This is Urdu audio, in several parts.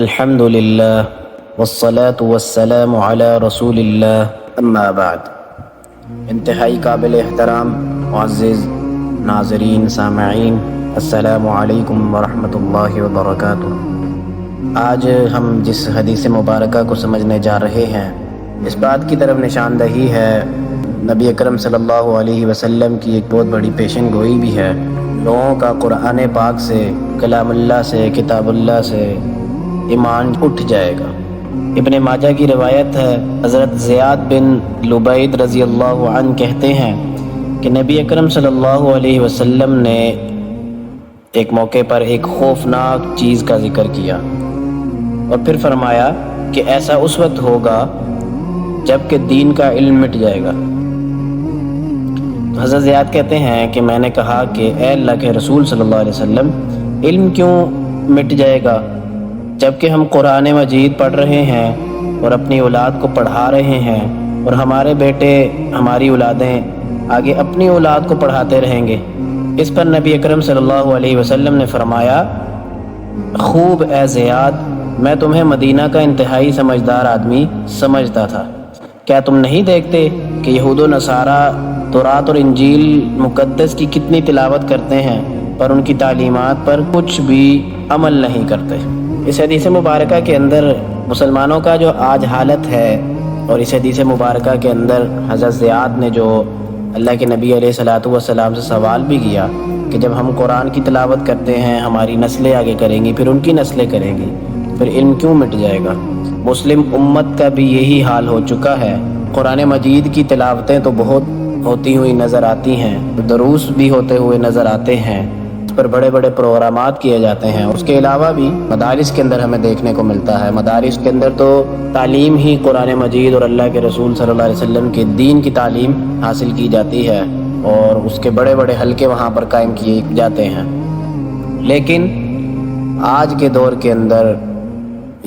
الحمد للہ والصلاة والسلام علی رسول اللہ اما بعد۔ انتہائی قابل احترام معزز ناظرین سامعین، السلام علیکم ورحمۃ اللہ وبرکاتہ۔ آج ہم جس حدیث مبارکہ کو سمجھنے جا رہے ہیں، اس بات کی طرف نشاندہی ہے، نبی اکرم صلی اللہ علیہ وسلم کی ایک بہت بڑی پیشن گوئی بھی ہے۔ لوگوں کا قرآن پاک سے، کلام اللہ سے، کتاب اللہ سے ایمان اٹھ جائے گا۔ ابن ماجہ کی روایت ہے، حضرت زیاد بن لبید رضی اللہ عنہ کہتے ہیں کہ نبی اکرم صلی اللہ علیہ وسلم نے ایک موقع پر ایک خوفناک چیز کا ذکر کیا اور پھر فرمایا کہ ایسا اس وقت ہوگا جب کہ دین کا علم مٹ جائے گا۔ تو حضرت زیاد کہتے ہیں کہ میں نے کہا کہ اے اللہ کے رسول صلی اللہ علیہ وسلم، علم کیوں مٹ جائے گا جبکہ ہم قرآن مجید پڑھ رہے ہیں اور اپنی اولاد کو پڑھا رہے ہیں، اور ہمارے بیٹے، ہماری اولادیں آگے اپنی اولاد کو پڑھاتے رہیں گے۔ اس پر نبی اکرم صلی اللہ علیہ وسلم نے فرمایا، خوب اے زیاد، میں تمہیں مدینہ کا انتہائی سمجھدار آدمی سمجھتا تھا۔ کیا تم نہیں دیکھتے کہ یہود و نصارہ تورات اور انجیل مقدس کی کتنی تلاوت کرتے ہیں پر ان کی تعلیمات پر کچھ بھی عمل نہیں کرتے؟ اس حدیث مبارکہ کے اندر مسلمانوں کا جو آج حالت ہے، اور اس حدیث مبارکہ کے اندر حضرت زیاد نے جو اللہ کے نبی علیہ الصلوۃ والسلام سے سوال بھی کیا کہ جب ہم قرآن کی تلاوت کرتے ہیں، ہماری نسلیں آگے کریں گی، پھر ان کی نسلیں کریں گی، پھر علم کیوں مٹ جائے گا؟ مسلم امت کا بھی یہی حال ہو چکا ہے۔ قرآن مجید کی تلاوتیں تو بہت ہوتی ہوئی نظر آتی ہیں، دروس بھی ہوتے ہوئے نظر آتے ہیں، اس پر بڑے بڑے پروگرامات کیے جاتے ہیں۔ اس کے علاوہ بھی مدارس کے اندر ہمیں دیکھنے کو ملتا ہے، مدارس کے اندر تو تعلیم ہی قرآن مجید اور اللہ کے رسول صلی اللہ علیہ وسلم کے دین کی تعلیم حاصل کی جاتی ہے، اور اس کے بڑے بڑے حلقے وہاں پر قائم کیے جاتے ہیں۔ لیکن آج کے دور کے اندر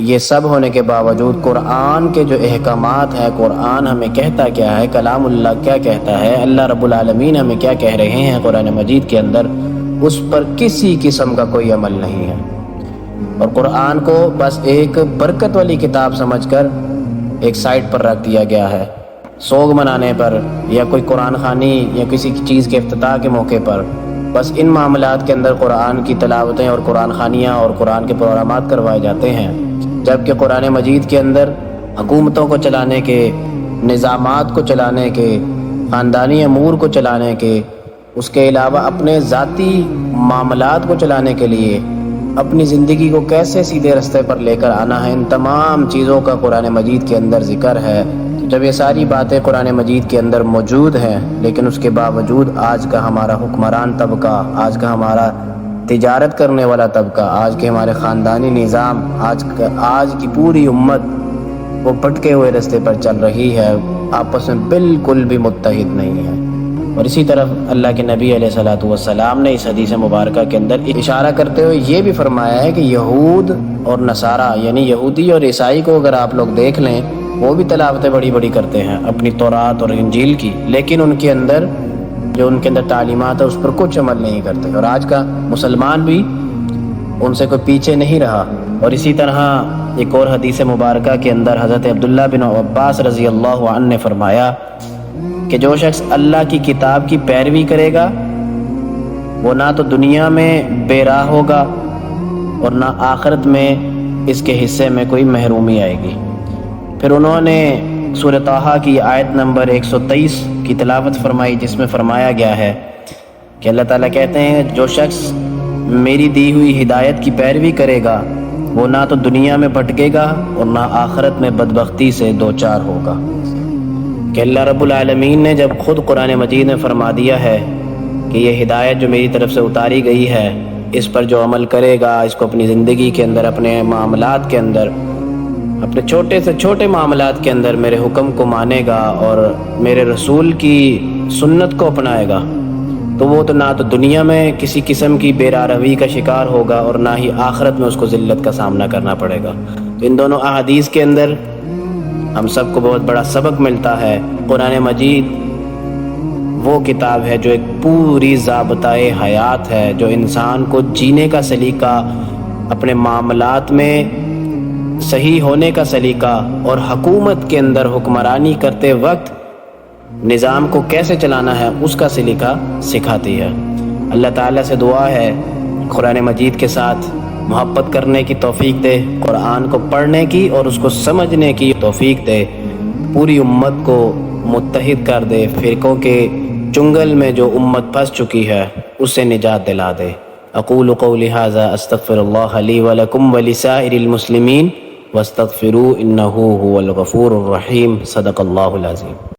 یہ سب ہونے کے باوجود قرآن کے جو احکامات ہیں، قرآن ہمیں کہتا کیا ہے، کلام اللہ کیا کہتا ہے، اللہ رب العالمین ہمیں کیا کہہ رہے ہیں قرآن مجید کے اندر، اس پر کسی قسم کا کوئی عمل نہیں ہے، اور قرآن کو بس ایک برکت والی کتاب سمجھ کر ایک سائٹ پر رکھ دیا گیا ہے۔ سوگ منانے پر یا کوئی قرآن خوانی یا کسی چیز کے افتتاح کے موقع پر بس ان معاملات کے اندر قرآن کی تلاوتیں اور قرآن خوانیاں اور قرآن کے پروگرامات کروائے جاتے ہیں، جبکہ قرآن مجید کے اندر حکومتوں کو چلانے کے، نظامات کو چلانے کے، خاندانی امور کو چلانے کے، اس کے علاوہ اپنے ذاتی معاملات کو چلانے کے لیے اپنی زندگی کو کیسے سیدھے رستے پر لے کر آنا ہے، ان تمام چیزوں کا قرآن مجید کے اندر ذکر ہے۔ جب یہ ساری باتیں قرآن مجید کے اندر موجود ہیں، لیکن اس کے باوجود آج کا ہمارا حکمران طبقہ، آج کا ہمارا تجارت کرنے والا طبقہ، آج کے ہمارے خاندانی نظام، آج کی پوری امت وہ بھٹکے ہوئے رستے پر چل رہی ہے، آپس میں بالکل بھی متحد نہیں ہے۔ اور اسی طرف اللہ کے نبی علیہ الصلوۃ والسلام نے اس حدیث مبارکہ کے اندر اشارہ کرتے ہوئے یہ بھی فرمایا ہے کہ یہود اور نصارہ یعنی یہودی اور عیسائی کو اگر آپ لوگ دیکھ لیں، وہ بھی تلاوتیں بڑی بڑی کرتے ہیں اپنی تورات اور انجیل کی، لیکن ان کے اندر تعلیمات ہے اس پر کچھ عمل نہیں کرتے، اور آج کا مسلمان بھی ان سے کوئی پیچھے نہیں رہا۔ اور اسی طرح ایک اور حدیث مبارکہ کے اندر حضرت عبداللہ بن عباس رضی اللہ عنہ نے فرمایا کہ جو شخص اللہ کی کتاب کی پیروی کرے گا، وہ نہ تو دنیا میں بے راہ ہوگا اور نہ آخرت میں اس کے حصے میں کوئی محرومی آئے گی۔ پھر انہوں نے سورہ طٰہٰ کی آیت نمبر 123 کی تلاوت فرمائی، جس میں فرمایا گیا ہے کہ اللہ تعالیٰ کہتے ہیں، جو شخص میری دی ہوئی ہدایت کی پیروی کرے گا، وہ نہ تو دنیا میں بھٹکے گا اور نہ آخرت میں بدبختی سے دوچار ہوگا۔ کہ اللہ رب العالمین نے جب خود قرآن مجید میں فرما دیا ہے کہ یہ ہدایت جو میری طرف سے اتاری گئی ہے، اس پر جو عمل کرے گا، اس کو اپنی زندگی کے اندر، اپنے معاملات کے اندر، اپنے چھوٹے سے چھوٹے معاملات کے اندر میرے حکم کو مانے گا اور میرے رسول کی سنت کو اپنائے گا، تو وہ تو نہ تو دنیا میں کسی قسم کی بے روی کا شکار ہوگا اور نہ ہی آخرت میں اس کو ذلت کا سامنا کرنا پڑے گا۔ تو ان دونوں احادیث کے اندر ہم سب کو بہت بڑا سبق ملتا ہے۔ قرآن مجید وہ کتاب ہے جو ایک پوری ضابطۂ حیات ہے، جو انسان کو جینے کا سلیقہ، اپنے معاملات میں صحیح ہونے کا سلیقہ اور حکومت کے اندر حکمرانی کرتے وقت نظام کو کیسے چلانا ہے اس کا سلیقہ سکھاتی ہے۔ اللہ تعالیٰ سے دعا ہے قرآن مجید کے ساتھ محبت کرنے کی توفیق دے، قرآن کو پڑھنے کی اور اس کو سمجھنے کی توفیق دے، پوری امت کو متحد کر دے، فرقوں کے چنگل میں جو امت پھنس چکی ہے اسے نجات دلا دے۔ اقول قولی ھذا استغفر اللہ لی ولکم ولسائر المسلمین واستغفروہ انہ هو الغفور الرحیم۔ صدق اللہ العظیم۔